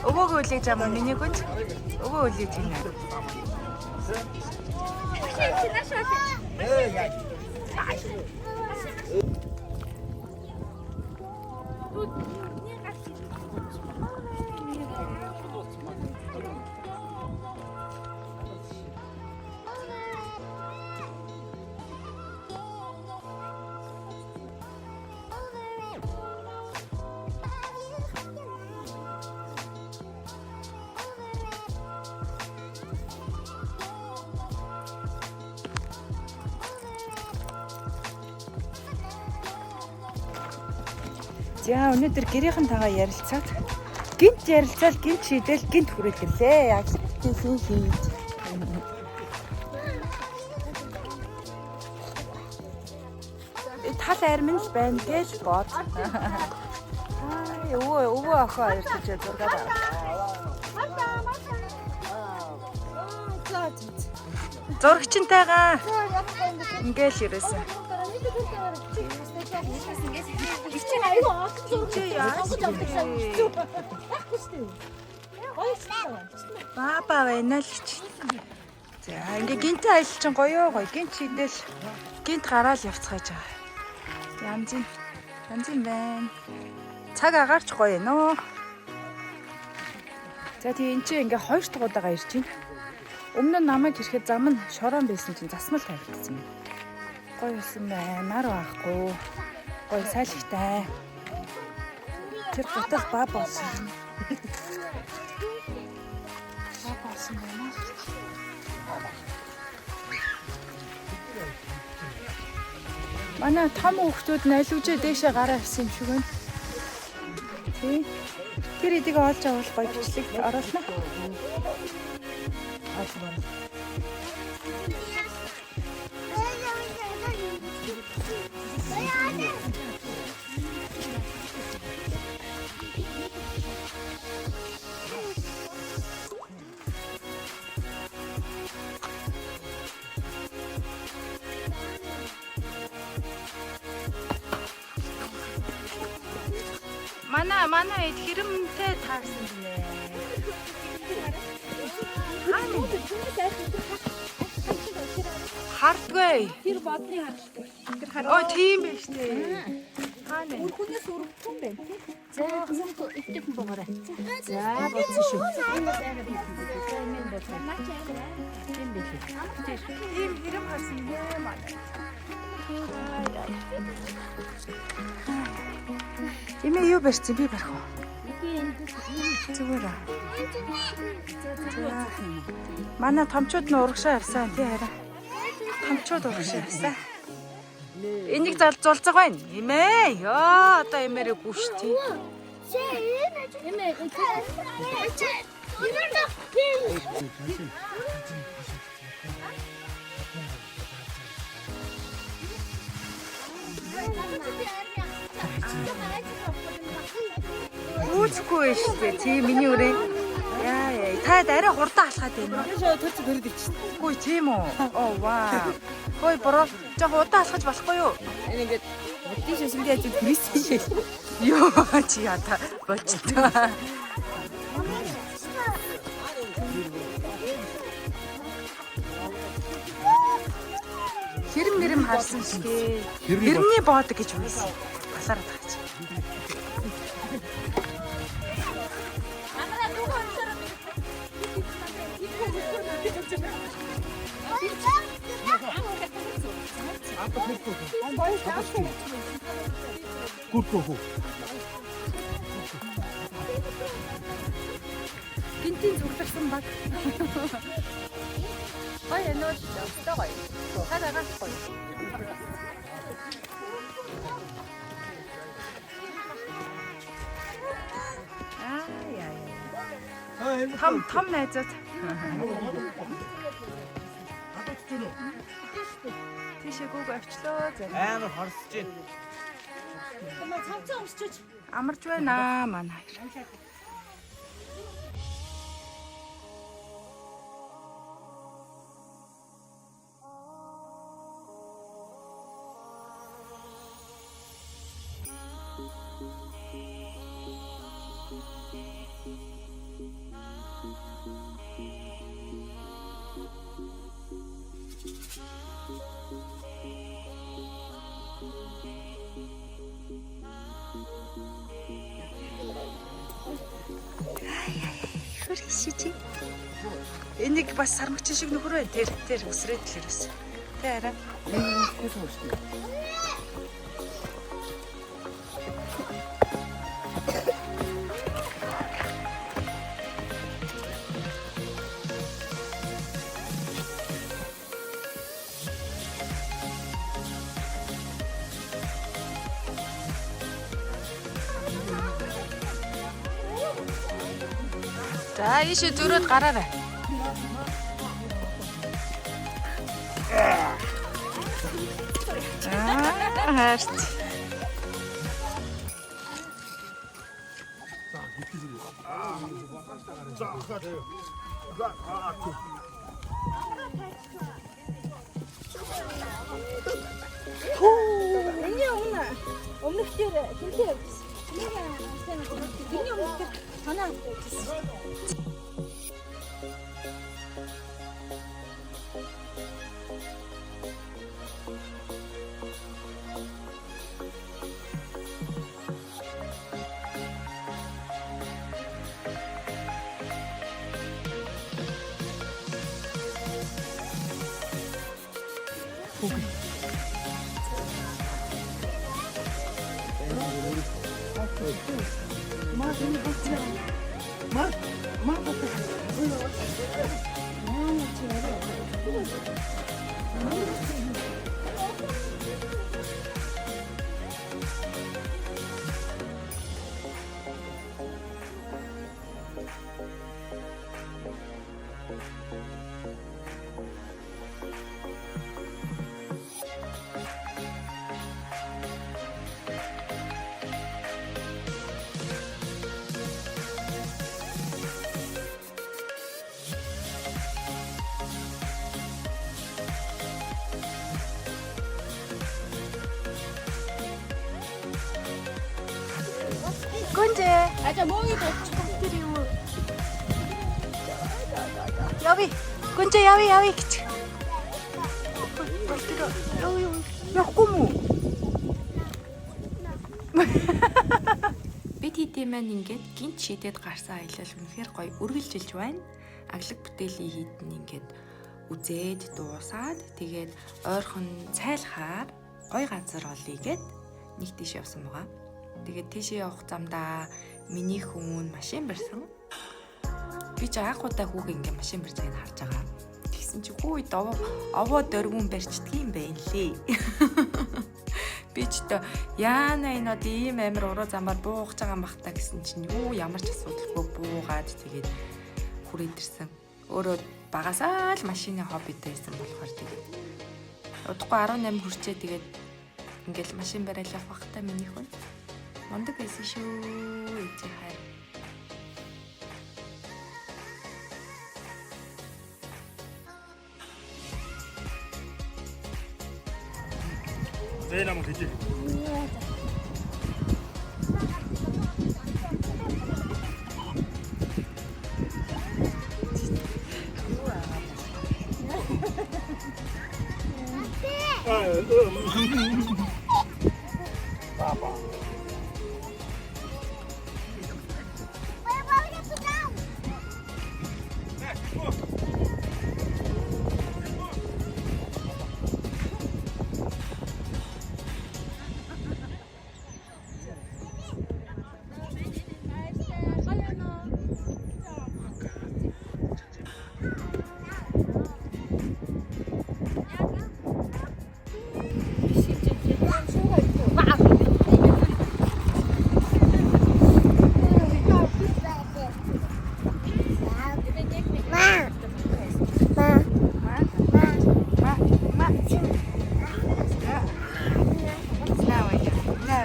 Өвөөгөө үлээж ам миний гүнж. Өвөө үлээж гинэ. За өнөөдөр гэрийнхэн тагаа ярилцаад гинт ярилцаал гинт шийдэл гинт хүрээлээ. Яг тийсэн хийж. Тал армин л байна гэж бод. Өвөө охоо хоёр ч зургаад аваа. Зурагчтайгаа ингээл ирээсэн. Баба байна л ч. За ингээ гинт айл чинь гоё. Гинт шидэл гинт гараал явцгааж байгаа. Янз байна. Цаг агаарч гоё нөө. За тийм энэ чинь ингээ хоёр дахь удаага ирж байна. Өмнө нь намайг ирэхэд зам нь шороон байсан чинь засмал тавигдсан. Гоё юусан байна. Нар байхгүй. Гоё сайлхтай. Тэр гутал баа болсон. Баа болсон байна. Манай том хүүхдүүд нь алужээ дээшээ гараа авсан юм шиг байна. Тий. Тэр эдийг олж авах гоё бичлэг оруулна. Манай хэрэмтэй таарсан гинэ. Хардгүй. Тэр бодны хардтай. Тэр хар. Оо тийм биш үү. Хаана? Үрхнээс үргэлжлэн байна. За зөвхөн итгэх богорой. За бодсон шүү. Тийм биш. Тийм хэрэм харсан юм аа. Имээ юу барьсан би барих уу? Зүгээр аа. Манай томчууд нь урагшаа явсан тий хараа. Томчууд урагшаа явсан. Энийг зулцаг байна. Имээ. Ёо одоо имээрээ гүш тий. Үүсгүй шүү дээ. Тийм миний үрээ. Яа, та арай хурдан алхаад байна уу? Төрч төрөд ичсэн. Үгүй тийм үү? Оо вау. Хой бороо. Жог удаан алхаж болохгүй юу? Энэ ингээд буддийн шашингийн ажил Христийн шашин. Йоо чи ята болчихлоо. Хэрэм харсан шүү дээ. Хэрний боодог гэж үгүйсэн. Басараад байгаа чи. Гүрхөө. Гинтийн зүгтэрсэн баг. Гоё нөөд өстой гоё. Хараагаад гоё. Том найзууд. Тийшээ гүг авчлоо. Амар хорсож байна. Амарч байна манай. Хөршиж. Энийг бас сармагч шиг нөхөр бай. Тэр өсрээд л ерөөс. Тэ арай. За ийшээ зөрөөд гараарай. Харт. Миний өмнөх дээр хинтээ явчихсан. Миний өмнөх дээр танаа явчихсан. Гүнжээ. Ача мөөгийг очих юм. Яви. Гүнжээ яви гэж. Яахгүй мүү? Бид хэдийн маань ингээд гинт шидэд гарсан аялал үнэхээр гоё үргэлжилж байна. Аглаг бүтээлийн хийдэн ингээд үзээд дуусаад тэгээд ойрхон цайлахаар гоё газар олъё гэд нэг тийш явсан байгаа. Тэгээд тийшээ явах замдаа миний хүн машин барьсан. Би ч анхудаа хүүг ингээ машин барьцааг нь харж байгаа. Тэгсэн чи хүү овоо дөрвөн барьчдаг юм байна лээ. Би ч одоо яана энэ од ийм амир уруу замаар буугаж байгаа юм бах та гэсэн чинь юу ямар ч асуудалгүй буугаад тэгээд хүрээд ирсэн. Өөрөө багасаа л машины хоббитэй байсан болохоор тэгээд удахгүй 18 хүрчээ тэгээд ингээл машин бариад явах та миний хүн. Мондөг байсан шүү. Эцэг хайр. Зээ намайг хийе. Папа.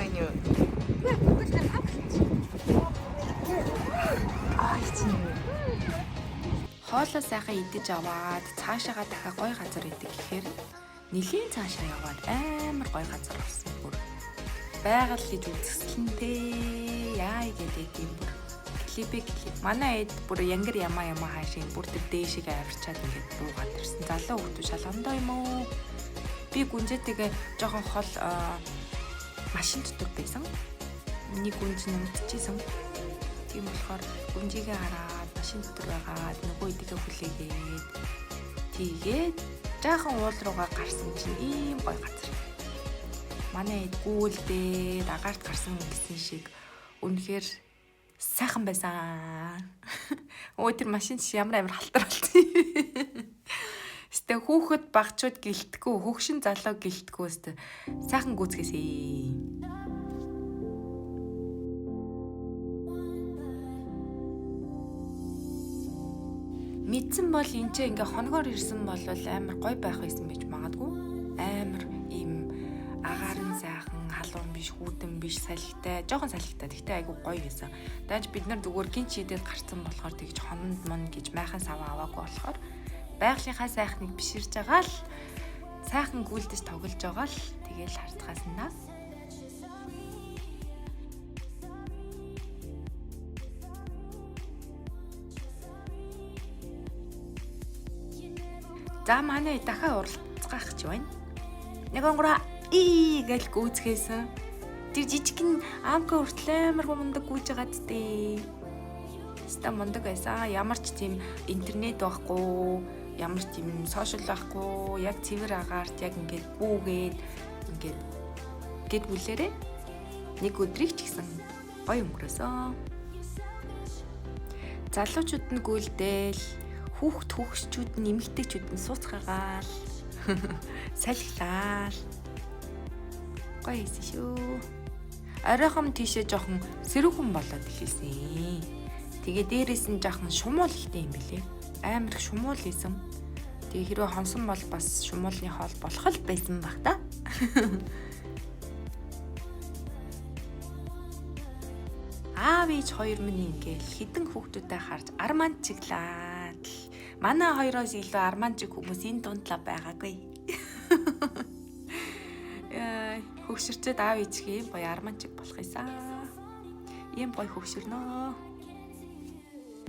меню. Хоолоо сайхан идэж аваад цаашаага дахиад гоё газар идэх гэхээр нэлийн цаашаа яваад амар гоё газар болсон бүр. Байгаль гэж үзэсгэлэнтэй яа гэдэг юм бүр. Клипик манай эд бүр янгар ямаа хаашийн бүр тэр дээшиг авирчаад ингээд буугаад ирсэн. Залуу хүмүүс шалгондоо юм уу? Би гүнзэтэйгээ жоохон хол машин дотор байсан. Миний гүнз нэмтчихсэн. Тийм болохоор гүнжигээ хараад машин дотор байгаад нөгөө эдгээ хүлээгээд тийгээд жаахан уул руугаа гарсан чинь ийм гоё газар. Манай эд гүйлдээ агаарт гарсан гэсэн шиг үнэхээр сайхан байсан. Өө тэр машин чи ямар амар халтар болсон юм. Гэтэ хүүхэд багчууд гэлтгүү, хөгшин залуу гэлтгүү өстө. Сайхан гүцгээсэй. Мэдсэн бол энэ ч ингээ хоногоор ирсэн бол амар гоё байх байсан байж магадгүй. Амар ийм агарын сайхан, халуун биш, хүүтэн биш, салхитай, жоохон салхитай. Тэгтээ айгүй гоё байсан. Дааж бид нар зүгээр гин чидэд гарцсан болохоор тэгж хононд мон гэж майхан саваа аваагүй болохоор байгалийнхаа сайхныг биширж байгаа л сайхан гүйлдэж тоглож байгаа л тэгээл харцгаасна. За манай дахиад уралцгаах ч байна. Нэг онгороо гэж гүйцгээсэн. Тэр жижигхэн амка хүртэл амар мундаг гүйж байгаа тээ. Ста мундаг байсан. Ямар ч тийм интернет байхгүй, ямар ч тийм сошиал байхгүй, яг цэвэр агаарт яг ингээд бүүгээд ингээд гэд бүлээрээ нэг өдрийг ч гэсэн гоё өнгөрөөсөн. Залуучууд нь гүйлдээл, хүүхчүүд нь эмэгтэйчүүд нь сууцгаагаал, салхилаал. Гоё хийсэн шүү. Оройхон тийшээ жоохон сэрүүхэн болоод эхэлсэн. Тэгээ дээрээс нь жоохон шумуул ихтэй юм билээ. Амар их шумуул хийсэн. Тэгээ хэрвээ хонсон бол бас шумуулны хоол болох л байсан баг та. Аав ээж хоёр минь ингээл хідэн хүүхдүүдэд харж арман чиглаад. Манай хоёроос илүү арман чиг хүмүүс энэ дундлаа байгаагүй. Хөвшөрчөөд аав ээжгээ ийм гоё арман чиг болох юмсан. Ийм гоё хөвшөрнөө.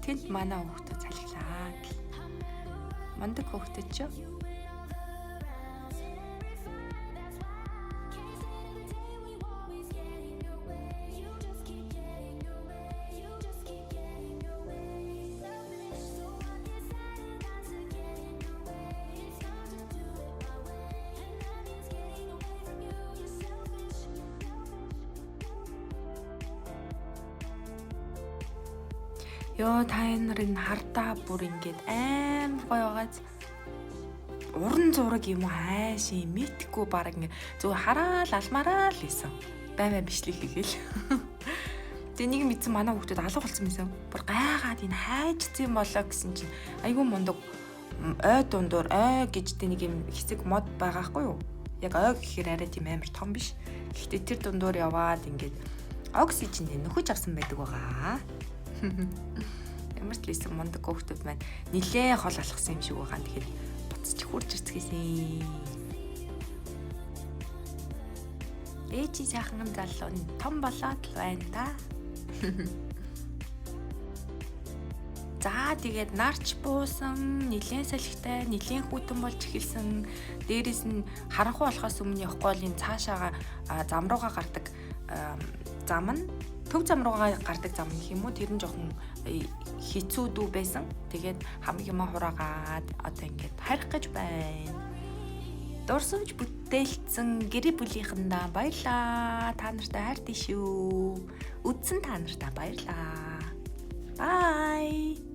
Тэнд манай хүүхдүүд салхилаа. Мундаг хүүхдүүд ч. Ёо та нарын хардаа бүр ингээд амар гоё байгааз уран зураг юм уу хайш юм мэдхгүй баг ингээд зөв хараал алмаараа л хийсэн. Баймаа бичлэг хийгээл. Тэгээ нэг мэдсэн манай хүүхдүүд алга болсон байсан. Бүр гайгаад энэ хайжцсан болоо гэсэн чинь айгүй мундаг ой дундуур ой гэж нэг юм хэсэг мод байгаа хгүй юу? Яг ой гэхээр арай тийм амар том биш. Гэхдээ тэр дундуур яваад ингээд оксиженд нөхөж авсан байдаг байгаа. Ямар ч лээсэн мундаг хүүхдүүд маань нилээ хол алхсан юм шиг байгаа. Тэгэхээр буцаж хурж ирцгээсэн. Ээжи сайхан залуу нь том болоод л байна да. За тэгээд нарч буусан, нилийн салхитай, нилийн хүүтэн болж эхэлсэн. Дээрээс нь харанхуй болохоос өмнө явахгүй бол энэ цаашаага зам руугаа гардаг зам нь төв зам руугаа гардаг зам гэх юм уу? Тэр нь жоохон хэцүү дүү байсан. Тэгээд хамгийн хураагаад одоо ингээд харих гэж байна. Дурсамж бүтээлцэн гэрээ бүлийнхэндээ баярлаа. Та нартай хайртай шүү. Үдсэн та нартай баярлаа. Bye.